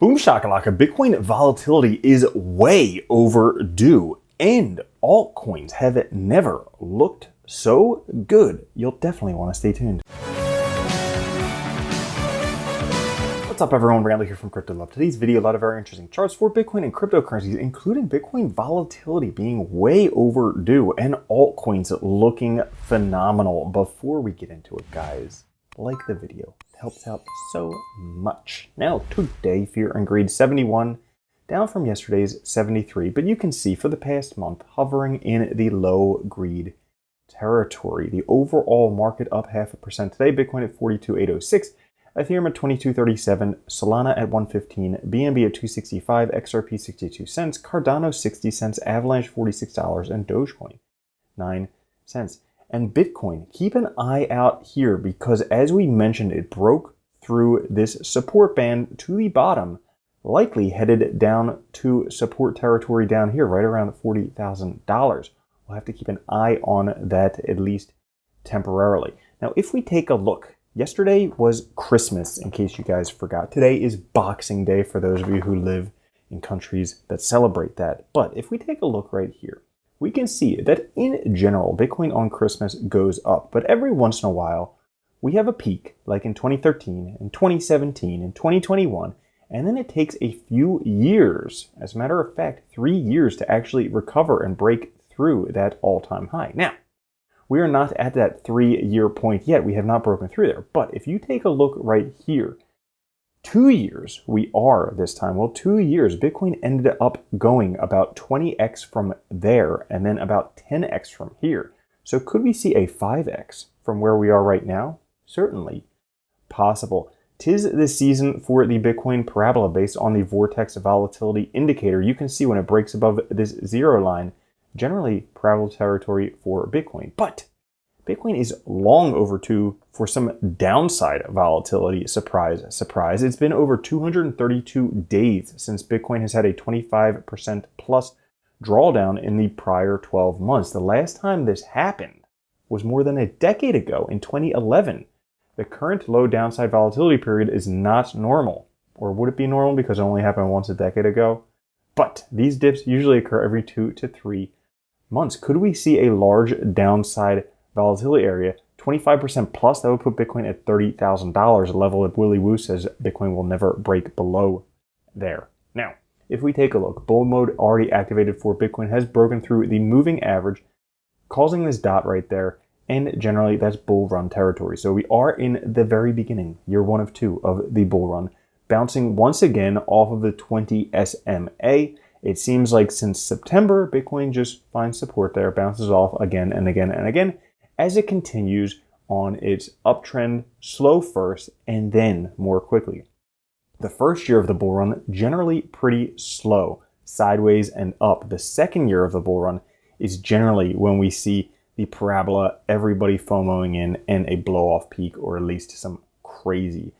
Boom shakalaka, Bitcoin volatility is way overdue, and altcoins have never looked so good. You'll definitely want to stay tuned. What's up everyone, Randall here from Crypto Love. Today's video, a lot of very interesting charts for Bitcoin and cryptocurrencies, including Bitcoin volatility being way overdue and altcoins looking phenomenal. Before we get into it, guys, like the video. It helps out so much. Now, today, Fear and Greed 71, down from yesterday's 73, but you can see for the past month, hovering in the low greed territory. The overall market up 0.5% today, Bitcoin at 42,806, Ethereum at 22.37, Solana at 115, BNB at 265, XRP 62 cents, Cardano 60 cents, Avalanche $46, and Dogecoin 9 cents. And Bitcoin, keep an eye out here because as we mentioned, it broke through this support band to the bottom, likely headed down to support territory down here, right around $40,000. We'll have to keep an eye on that at least temporarily. Now, if we take a look, yesterday was Christmas, in case you guys forgot. Today is Boxing Day for those of you who live in countries that celebrate that. But if we take a look right here, we can see that in general, Bitcoin on Christmas goes up. But every once in a while, we have a peak, like in 2013, in 2017, in 2021, and then it takes a few years, as a matter of fact, 3 years to actually recover and break through that all-time high. Now, we are not at that 3-year point yet. We have not broken through there. But if you take a look right here, 2 years we are this time. Well, 2 years, Bitcoin ended up going about 20x from there and then about 10x from here. So could we see a 5x from where we are right now? Certainly possible. 'Tis the season for the Bitcoin parabola based on the vortex volatility indicator. You can see when it breaks above this zero line, generally parabola territory for Bitcoin. But Bitcoin is long overdue for some downside volatility. Surprise, surprise. It's been over 232 days since Bitcoin has had a 25% plus drawdown in the prior 12 months. The last time this happened was more than a decade ago in 2011. The current low downside volatility period is not normal. Or would it be normal because it only happened once a decade ago? But these dips usually occur every 2 to 3 months. Could we see a large downside volatility area, 25% plus? That would put Bitcoin at $30,000, a level that Willy Woo says Bitcoin will never break below there. Now, if we take a look, bull mode already activated for Bitcoin has broken through the moving average, causing this dot right there, and generally that's bull run territory. So we are in the very beginning, year 1 of 2 of the bull run, bouncing once again off of the 20 SMA. It seems like since September, Bitcoin just finds support there, bounces off again and again and again, as it continues on its uptrend, slow first, and then more quickly. The first year of the bull run, generally pretty slow, sideways and up. The second year of the bull run is generally when we see the parabola, everybody FOMOing in, and a blow-off peak, or at least some crazy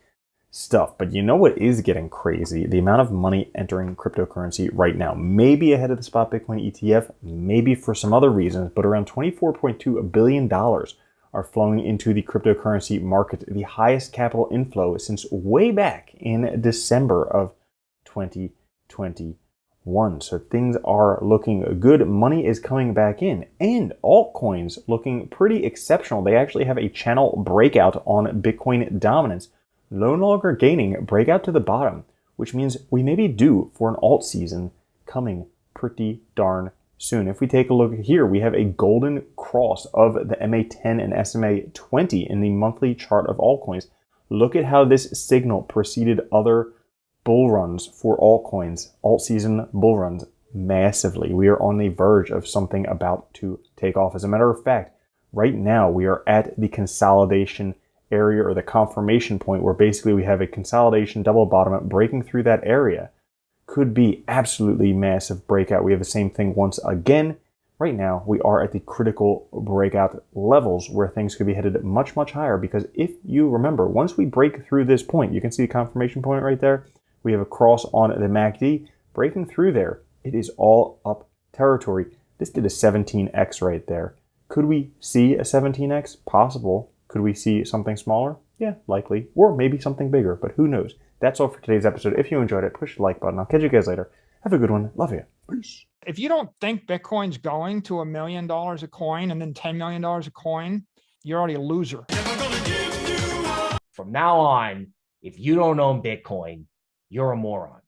stuff. But you know what is getting crazy? The amount of money entering cryptocurrency right now, maybe ahead of the spot Bitcoin ETF, maybe for some other reasons, but around $24.2 billion are flowing into the cryptocurrency market, the highest capital inflow since way back in December of 2021. So things are looking good. Money is coming back in, and altcoins looking pretty exceptional. They actually have a channel breakout on Bitcoin dominance, no longer gaining, breakout to the bottom, which means we may be due for an alt season coming pretty darn soon. If we take a look here, we have a golden cross of the MA10 and SMA20 in the monthly chart of altcoins. Look at how this signal preceded other bull runs for altcoins, alt season bull runs massively. We are on the verge of something about to take off. As a matter of fact, right now we are at the consolidation area, or the confirmation point, where basically we have a consolidation double bottom breaking through that area. Could be absolutely massive breakout. We have the same thing once again. Right now we are at the critical breakout levels where things could be headed much, much higher, because if you remember, once we break through this point, you can see the confirmation point right there. We have a cross on the MACD breaking through there. It is all up territory. This did a 17x right there. Could we see a 17x? Possible. Could we see something smaller? Yeah, likely. Or maybe something bigger, but who knows? That's all for today's episode. If you enjoyed it, push the like button. I'll catch you guys later. Have a good one. Love you. Peace. If you don't think Bitcoin's going to $1 million a coin and then $10 million a coin, you're already a loser. From now on, if you don't own Bitcoin, you're a moron.